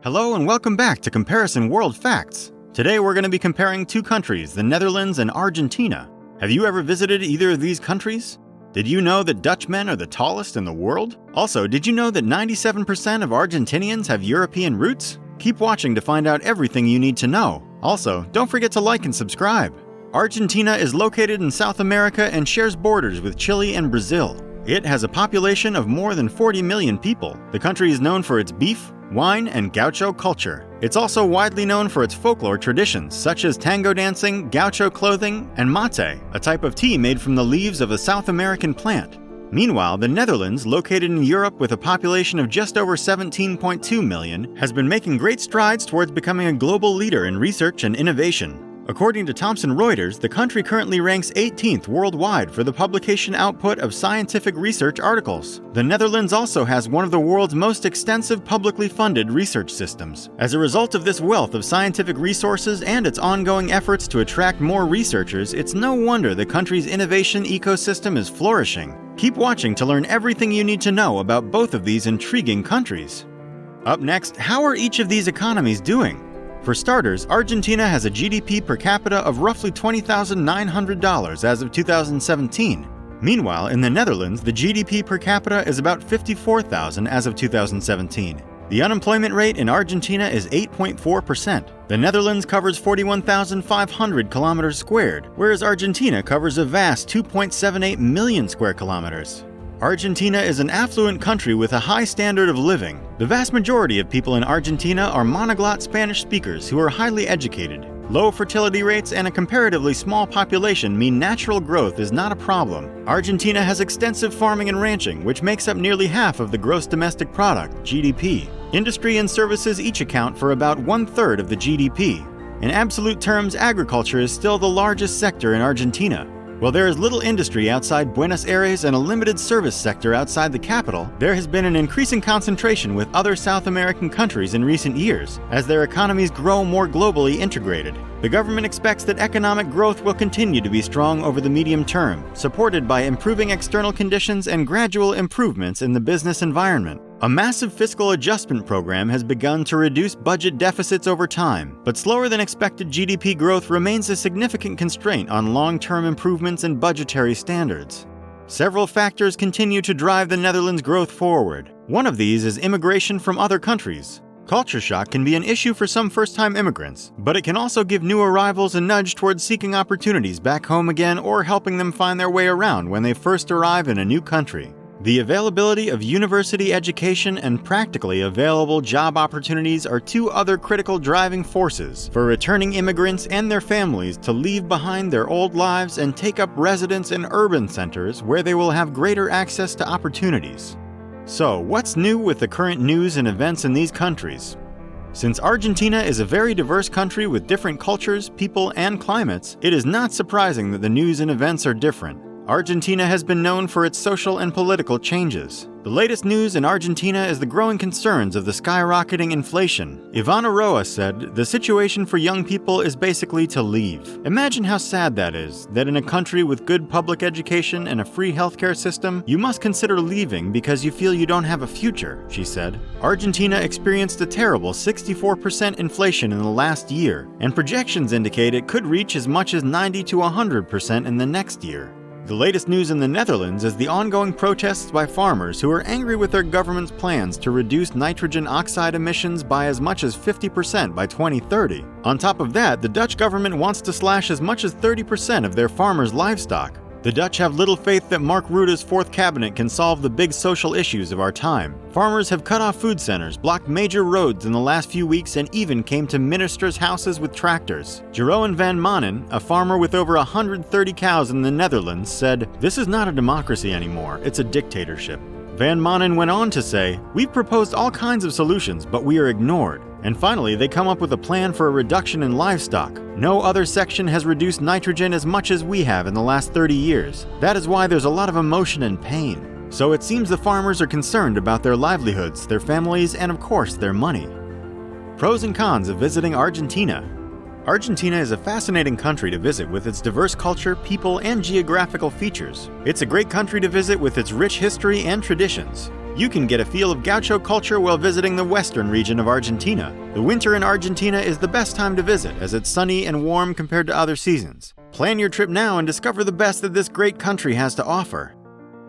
Hello and welcome back to Comparison World Facts. Today we're going to be comparing two countries, the Netherlands and Argentina. Have you ever visited either of these countries? Did you know that Dutchmen are the tallest in the world? Also, did you know that 97% of Argentinians have European roots? Keep watching to find out everything you need to know. Also, don't forget to like and subscribe. Argentina is located in South America and shares borders with Chile and Brazil. It has a population of more than 40 million people. The country is known for its beef, wine, and Gaucho culture. It's also widely known for its folklore traditions, such as tango dancing, Gaucho clothing, and mate, a type of tea made from the leaves of a South American plant. Meanwhile, the Netherlands, located in Europe with a population of just over 17.2 million, has been making great strides towards becoming a global leader in research and innovation. According to Thomson Reuters, the country currently ranks 18th worldwide for the publication output of scientific research articles. The Netherlands also has one of the world's most extensive publicly funded research systems. As a result of this wealth of scientific resources and its ongoing efforts to attract more researchers, it's no wonder the country's innovation ecosystem is flourishing. Keep watching to learn everything you need to know about both of these intriguing countries. Up next, how are each of these economies doing? For starters, Argentina has a GDP per capita of roughly $20,900 as of 2017. Meanwhile, in the Netherlands, the GDP per capita is about $54,000 as of 2017. The unemployment rate in Argentina is 8.4%. The Netherlands covers 41,500 kilometers squared, whereas Argentina covers a vast 2.78 million square kilometers. Argentina is an affluent country with a high standard of living. The vast majority of people in Argentina are monoglot Spanish speakers who are highly educated. Low fertility rates and a comparatively small population mean natural growth is not a problem. Argentina has extensive farming and ranching, which makes up nearly half of the gross domestic product, GDP. Industry and services each account for about 1/3 of the GDP. In absolute terms, agriculture is still the largest sector in Argentina. While there is little industry outside Buenos Aires and a limited service sector outside the capital, there has been an increasing concentration with other South American countries in recent years, as their economies grow more globally integrated. The government expects that economic growth will continue to be strong over the medium term, supported by improving external conditions and gradual improvements in the business environment. A massive fiscal adjustment program has begun to reduce budget deficits over time, but slower than expected GDP growth remains a significant constraint on long-term improvements in budgetary standards. Several factors continue to drive the Netherlands' growth forward. One of these is immigration from other countries. Culture shock can be an issue for some first-time immigrants, but it can also give new arrivals a nudge towards seeking opportunities back home again or helping them find their way around when they first arrive in a new country. The availability of university education and practically available job opportunities are two other critical driving forces for returning immigrants and their families to leave behind their old lives and take up residence in urban centers where they will have greater access to opportunities. So, what's new with the current news and events in these countries? Since Argentina is a very diverse country with different cultures, people, and climates, it is not surprising that the news and events are different. Argentina has been known for its social and political changes. The latest news in Argentina is the growing concerns of the skyrocketing inflation. Ivana Roa said, "The situation for young people is basically to leave." Imagine how sad that is, that in a country with good public education and a free healthcare system, you must consider leaving because you feel you don't have a future, she said. Argentina experienced a terrible 64% inflation in the last year, and projections indicate it could reach as much as 90 to 100% in the next year. The latest news in the Netherlands is the ongoing protests by farmers who are angry with their government's plans to reduce nitrogen oxide emissions by as much as 50% by 2030. On top of that, the Dutch government wants to slash as much as 30% of their farmers' livestock. The Dutch have little faith that Mark Rutte's fourth cabinet can solve the big social issues of our time. Farmers have cut off food centers, blocked major roads in the last few weeks, and even came to ministers' houses with tractors. Jeroen van Manen, a farmer with over 130 cows in the Netherlands, said, "This is not a democracy anymore, it's a dictatorship." Van Manen went on to say, "We've proposed all kinds of solutions, but we are ignored." And finally, they come up with a plan for a reduction in livestock. No other section has reduced nitrogen as much as we have in the last 30 years. That is why there's a lot of emotion and pain. So it seems the farmers are concerned about their livelihoods, their families, and of course, their money. Pros and cons of visiting Argentina. Argentina is a fascinating country to visit with its diverse culture, people, and geographical features. It's a great country to visit with its rich history and traditions. You can get a feel of Gaucho culture while visiting the western region of Argentina. The winter in Argentina is the best time to visit, as it's sunny and warm compared to other seasons. Plan your trip now and discover the best that this great country has to offer.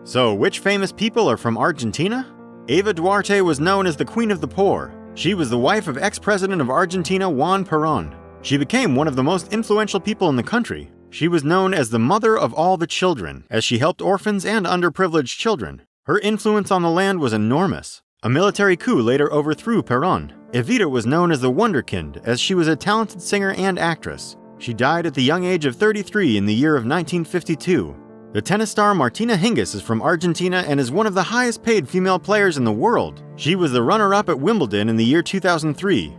So, which famous people are from Argentina? Eva Duarte was known as the Queen of the Poor. She was the wife of ex-president of Argentina Juan Perón. She became one of the most influential people in the country. She was known as the mother of all the children, as she helped orphans and underprivileged children. Her influence on the land was enormous. A military coup later overthrew Perón. Evita was known as the Wonderkind, as she was a talented singer and actress. She died at the young age of 33 in the year of 1952. The tennis star Martina Hingis is from Argentina and is one of the highest paid female players in the world. She was the runner-up at Wimbledon in the year 2003.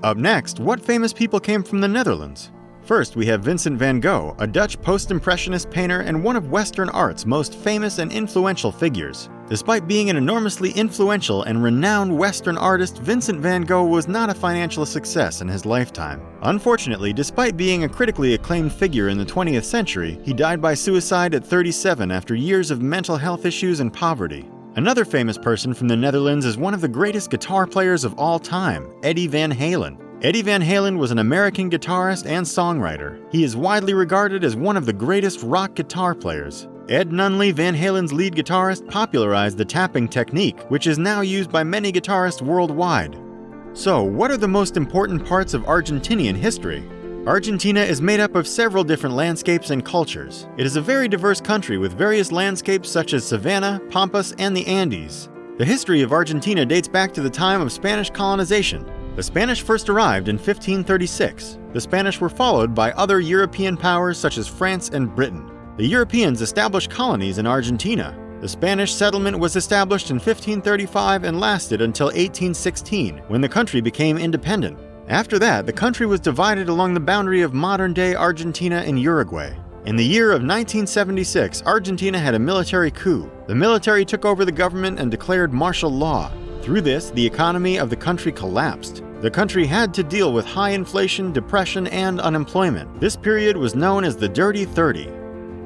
Up next, what famous people came from the Netherlands? First, we have Vincent van Gogh, a Dutch post-impressionist painter and one of Western art's most famous and influential figures. Despite being an enormously influential and renowned Western artist, Vincent van Gogh was not a financial success in his lifetime. Unfortunately, despite being a critically acclaimed figure in the 20th century, he died by suicide at 37 after years of mental health issues and poverty. Another famous person from the Netherlands is one of the greatest guitar players of all time, Eddie Van Halen. Eddie Van Halen was an American guitarist and songwriter. He is widely regarded as one of the greatest rock guitar players. Ed Nunley, Van Halen's lead guitarist, popularized the tapping technique, which is now used by many guitarists worldwide. So, what are the most important parts of Argentinian history? Argentina is made up of several different landscapes and cultures. It is a very diverse country with various landscapes such as savanna, pampas, and the Andes. The history of Argentina dates back to the time of Spanish colonization. The Spanish first arrived in 1536. The Spanish were followed by other European powers such as France and Britain. The Europeans established colonies in Argentina. The Spanish settlement was established in 1535 and lasted until 1816, when the country became independent. After that, the country was divided along the boundary of modern-day Argentina and Uruguay. In the year of 1976, Argentina had a military coup. The military took over the government and declared martial law. Through this, the economy of the country collapsed. The country had to deal with high inflation, depression, and unemployment. This period was known as the Dirty 30.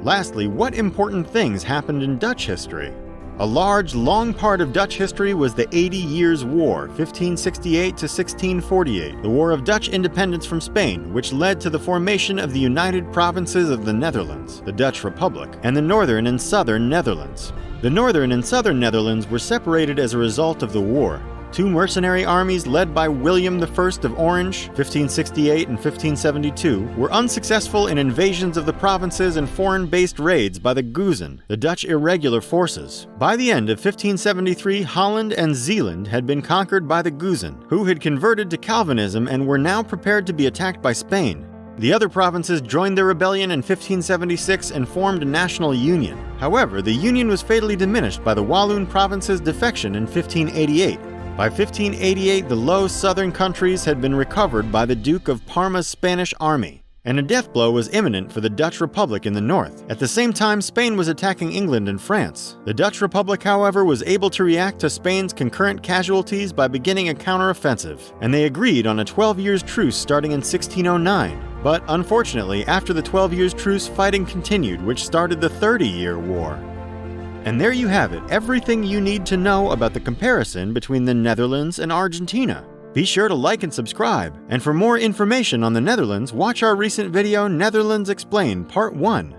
Lastly, what important things happened in Dutch history? A large, long part of Dutch history was the 80 Years' War, 1568 to 1648, the War of Dutch Independence from Spain, which led to the formation of the United Provinces of the Netherlands, the Dutch Republic, and the Northern and Southern Netherlands. The Northern and Southern Netherlands were separated as a result of the war. Two mercenary armies led by William I of Orange, 1568 and 1572, were unsuccessful in invasions of the provinces and foreign-based raids by the Guzen, the Dutch irregular forces. By the end of 1573, Holland and Zeeland had been conquered by the Guzen, who had converted to Calvinism and were now prepared to be attacked by Spain. The other provinces joined the rebellion in 1576 and formed a national union. However, the union was fatally diminished by the Walloon province's defection in 1588. By 1588, the low southern countries had been recovered by the Duke of Parma's Spanish army, and a death blow was imminent for the Dutch Republic in the north. At the same time, Spain was attacking England and France. The Dutch Republic, however, was able to react to Spain's concurrent casualties by beginning a counteroffensive, and they agreed on a 12 years truce starting in 1609. But unfortunately, after the 12 years truce, fighting continued, which started the 30-Year War. And there you have it, everything you need to know about the comparison between the Netherlands and Argentina. Be sure to like and subscribe, and for more information on the Netherlands, watch our recent video Netherlands Explained Part 1.